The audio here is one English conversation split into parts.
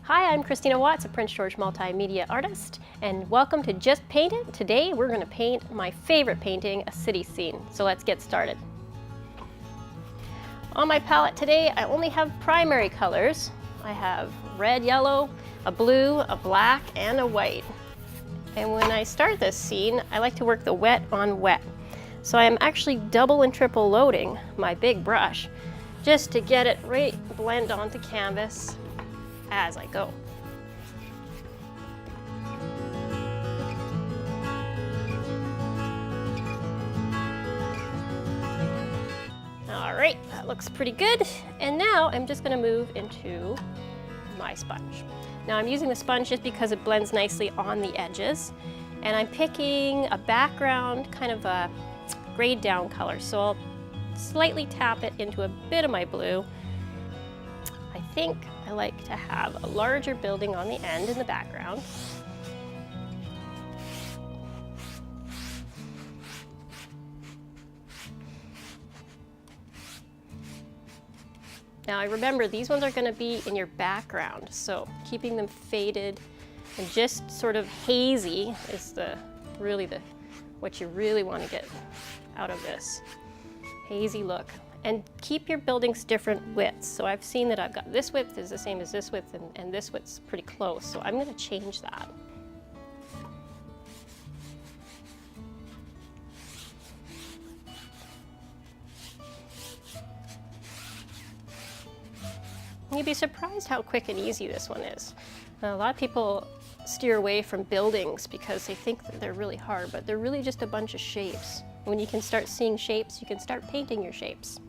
Hi, I'm Christina Watts, a Prince George multimedia artist, and welcome to Just Paint It. Today we're going to paint my favorite painting, a city scene. So let's get started. On my palette today, I only have primary colors. I have red, yellow, a blue, a black, and a white. And when I start this scene, I like to work the wet on wet. So I'm actually double and triple loading my big brush just to get it right blend onto canvas as I go. All right, that looks pretty good. And now I'm just gonna move into my sponge. Now I'm using the sponge just because it blends nicely on the edges. And I'm picking a background, kind of a grayed down color. So I'll slightly tap it into a bit of my blue. I think I like to have a larger building on the end in the background. Now I remember these ones are going to be in your background, so keeping them faded and just sort of hazy is what you really want to get out of this hazy look. And keep your buildings different widths. So I've seen that I've got this width is the same as this width, and this width's pretty close. So I'm going to change that. You'd be surprised how quick and easy this one is. Now, a lot of people steer away from buildings because they think that they're really hard, but they're really just a bunch of shapes. When you can start seeing shapes, you can start painting your shapes.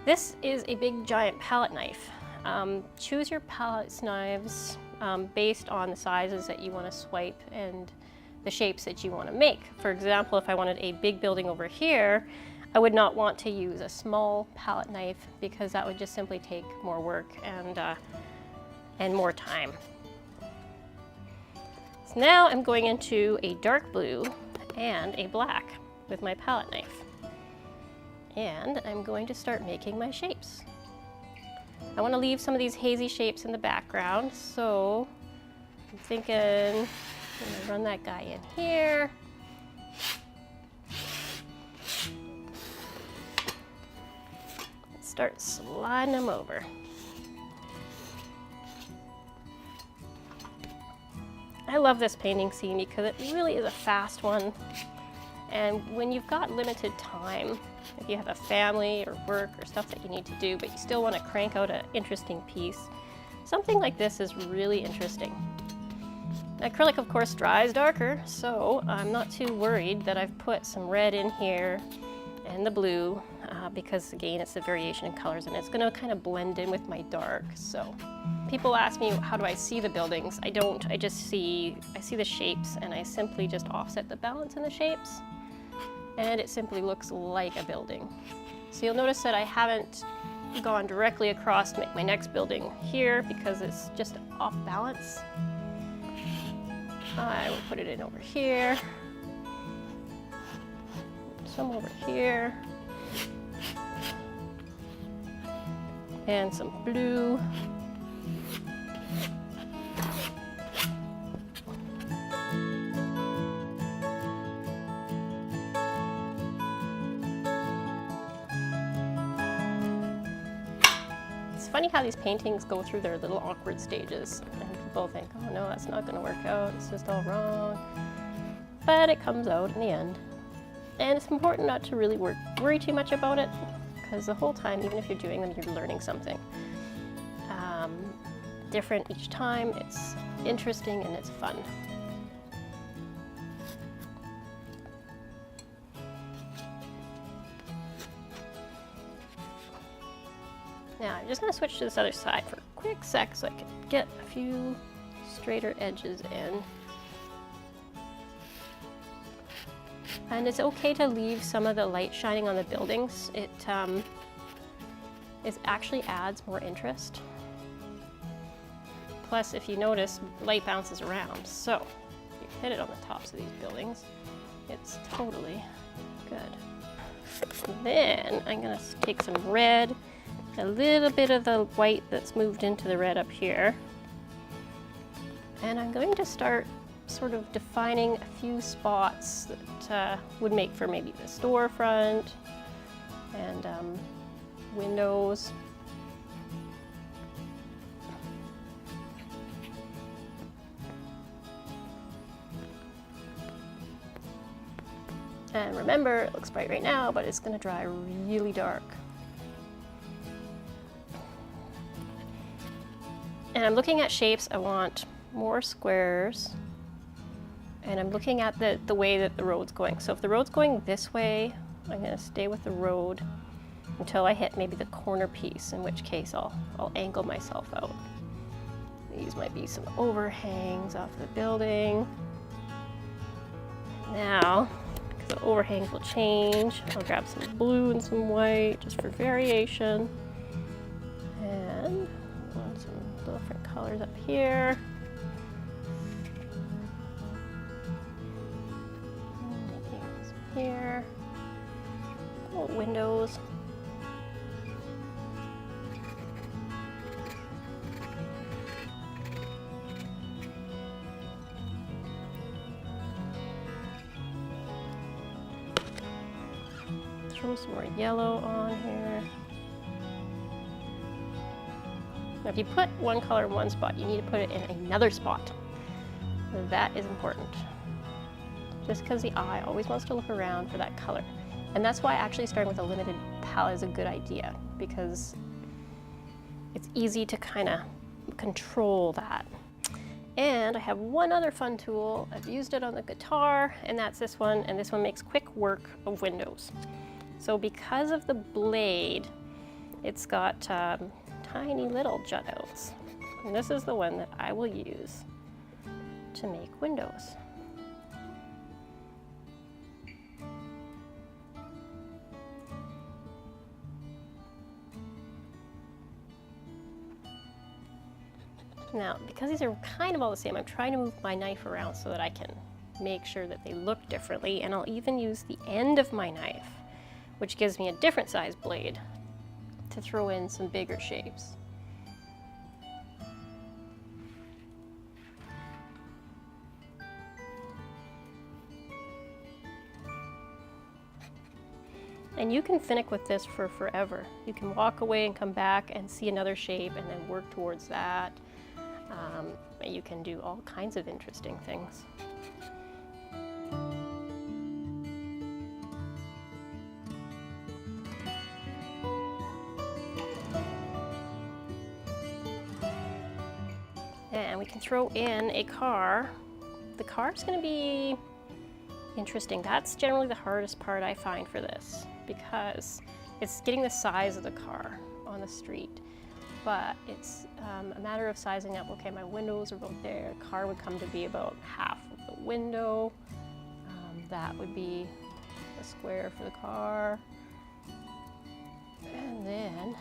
This is a big giant palette knife. Choose your palette knives based on the sizes that you want to swipe and the shapes that you want to make. For example, if I wanted a big building over here, I would not want to use a small palette knife because that would just simply take more work and more time. So now I'm going into a dark blue and a black with my palette knife. And I'm going to start making my shapes. I want to leave some of these hazy shapes in the background, so I'm thinking I'm going to run that guy in here. Start sliding them over. I love this painting scene because it really is a fast one. And when you've got limited time, if you have a family or work or stuff that you need to do, but you still want to crank out an interesting piece, something like this is really interesting. Acrylic, of course, dries darker, so I'm not too worried that I've put some red in here and the blue because, again, it's the variation in colors and it's going to kind of blend in with my dark. So people ask me, how do I see the buildings? I don't. I see the shapes, and I simply just offset the balance in the shapes, and it simply looks like a building. So you'll notice that I haven't gone directly across to make my next building here because it's just off balance. I will put it in over here, some over here, and some blue. It's funny how these paintings go through their little awkward stages, and people think, oh no, that's not going to work out, it's just all wrong. But it comes out in the end. And it's important not to really worry too much about it, because the whole time, even if you're doing them, you're learning something. Different each time, it's interesting and it's fun. Now I'm just going to switch to this other side for a quick sec so I can get a few straighter edges in. And it's okay to leave some of the light shining on the buildings. It actually adds more interest. Plus, if you notice, light bounces around. So if you hit it on the tops of these buildings, it's totally good. Then I'm gonna take some red, a little bit of the white that's moved into the red up here. And I'm going to start sort of defining a few spots that would make for maybe the storefront and windows. And remember, it looks bright right now, but it's gonna dry really dark. And I'm looking at shapes. I want more squares. And I'm looking at the way that the road's going. So if the road's going this way, I'm gonna stay with the road until I hit maybe the corner piece, in which case I'll angle myself out. These might be some overhangs off the building. Now, because the overhangs will change, I'll grab some blue and some white just for variation. And I want some different colors up here. Here, little windows. Throw some more yellow on here. Now, if you put one color in one spot, you need to put it in another spot. That is important. Just because the eye always wants to look around for that color. And that's why actually starting with a limited palette is a good idea, because it's easy to kind of control that. And I have one other fun tool. I've used it on the guitar, and that's this one, and this one makes quick work of windows. So because of the blade, it's got tiny little jut outs. And this is the one that I will use to make windows. Now, because these are kind of all the same, I'm trying to move my knife around so that I can make sure that they look differently, and I'll even use the end of my knife, which gives me a different size blade, to throw in some bigger shapes. And you can finick with this for forever. You can walk away and come back and see another shape and then work towards that. You can do all kinds of interesting things. And we can throw in a car. The car is going to be interesting. That's generally the hardest part I find for this, because it's getting the size of the car on the street. But it's a matter of sizing up. Okay, my windows are about there. Car would come to be about half of the window. That would be a square for the car. And then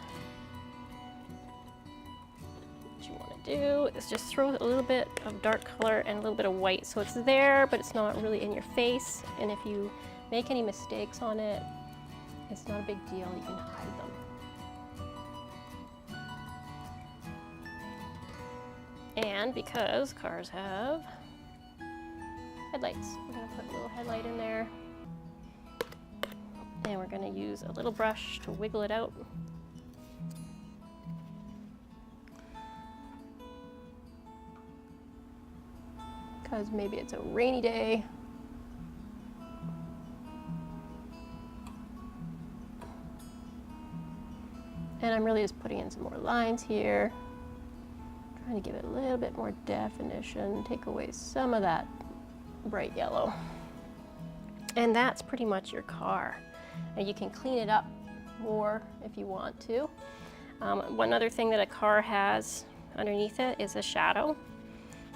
what you want to do is just throw a little bit of dark color and a little bit of white, so it's there, but it's not really in your face. And if you make any mistakes on it, it's not a big deal. You can hide them. And because cars have headlights, we're going to put a little headlight in there. And we're going to use a little brush to wiggle it out. Because maybe it's a rainy day. And I'm really just putting in some more lines here. Trying to give it a little bit more definition, take away some of that bright yellow. And that's pretty much your car. And you can clean it up more if you want to. One other thing that a car has underneath it is a shadow.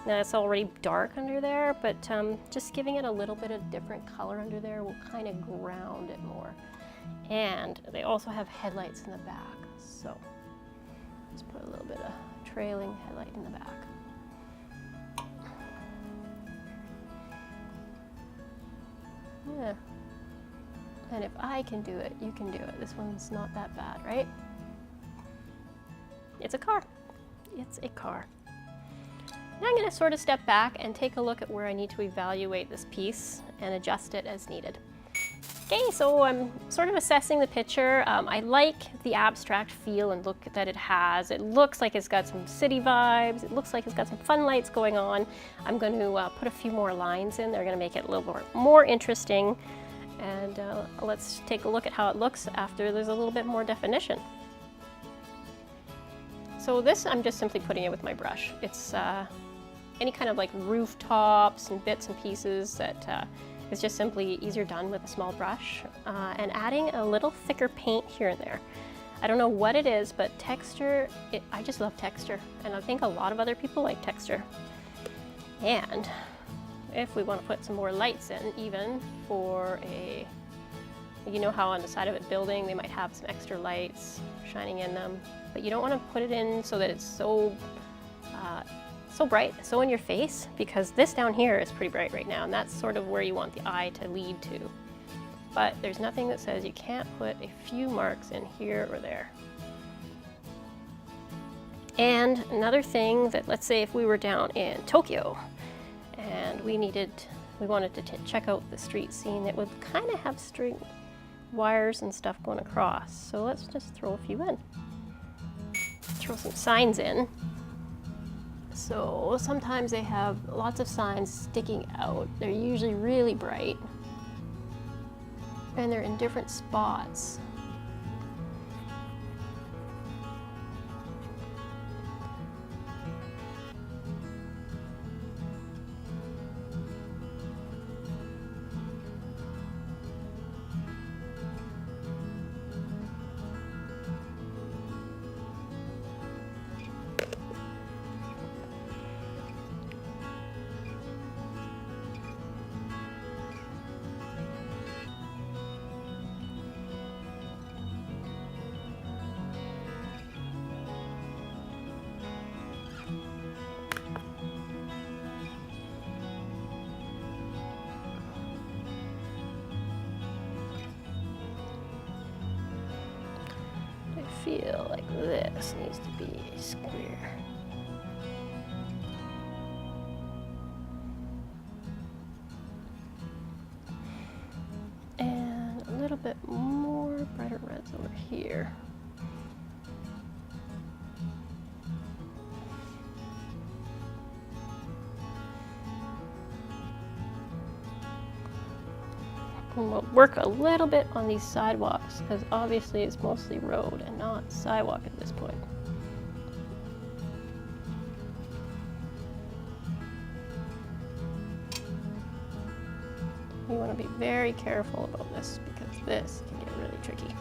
Now it's already dark under there, but just giving it a little bit of different color under there will kind of ground it more. And they also have headlights in the back, so let's put a little bit of trailing headlight in the back. Yeah. And if I can do it, you can do it. This one's not that bad, right? It's a car. It's a car. Now I'm going to sort of step back and take a look at where I need to evaluate this piece and adjust it as needed. Okay, so I'm sort of assessing the picture. I like the abstract feel and look that it has. It looks like it's got some city vibes. It looks like it's got some fun lights going on. I'm going to put a few more lines in. They're going to make it a little more interesting. And let's take a look at how it looks after there's a little bit more definition. So this, I'm just simply putting it with my brush. It's any kind of like rooftops and bits and pieces that is just simply easier done with a small brush, and adding a little thicker paint here and there. I don't know what it is, but texture, I just love texture, and I think a lot of other people like texture. And if we want to put some more lights in, even for a, you know how on the side of a building they might have some extra lights shining in them, but you don't want to put it in so that it's so bright, so in your face, because this down here is pretty bright right now, and that's sort of where you want the eye to lead to. But there's nothing that says you can't put a few marks in here or there. And another thing that, let's say if we were down in Tokyo and we wanted to check out the street scene, it would kind of have string wires and stuff going across. So let's just throw a few in. Throw some signs in. So sometimes they have lots of signs sticking out. They're usually really bright, and they're in different spots. I feel like this needs to be a square. And a little bit more brighter reds over here. And we'll work a little bit on these sidewalks, because obviously it's mostly road and not sidewalk at this point. You want to be very careful about this, because this can get really tricky.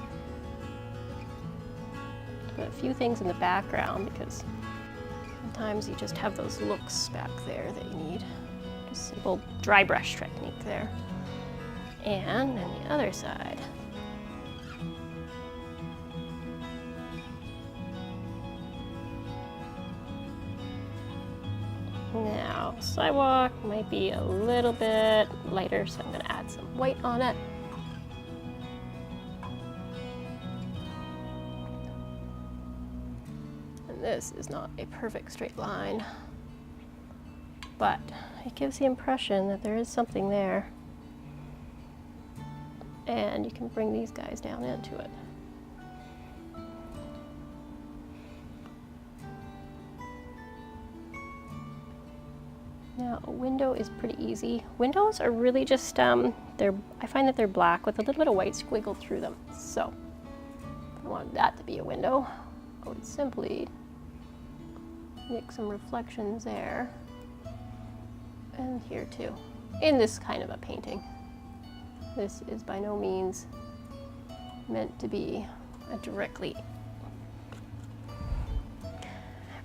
Put a few things in the background, because sometimes you just have those looks back there that you need. Just simple dry brush technique there. And then the other side. Now, sidewalk might be a little bit lighter, so I'm going to add some white on it. And this is not a perfect straight line, but it gives the impression that there is something there. And you can bring these guys down into it. Now, a window is pretty easy. Windows are really just, I find that they're black with a little bit of white squiggled through them. So, if I wanted that to be a window, I would simply make some reflections there. And here too, in this kind of a painting. This is by no means meant to be a directly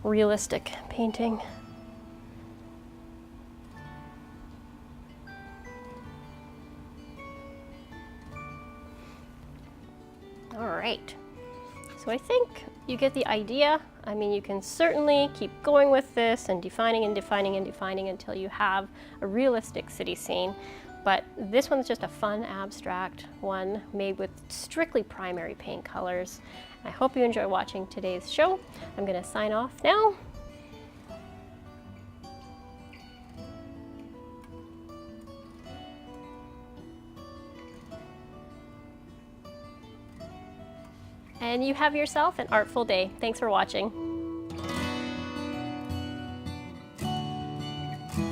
realistic painting. All right, so I think you get the idea. I mean, you can certainly keep going with this and defining and defining and defining until you have a realistic city scene. But this one's just a fun abstract one made with strictly primary paint colors. I hope you enjoy watching today's show. I'm going to sign off now. And you have yourself an artful day. Thanks for watching.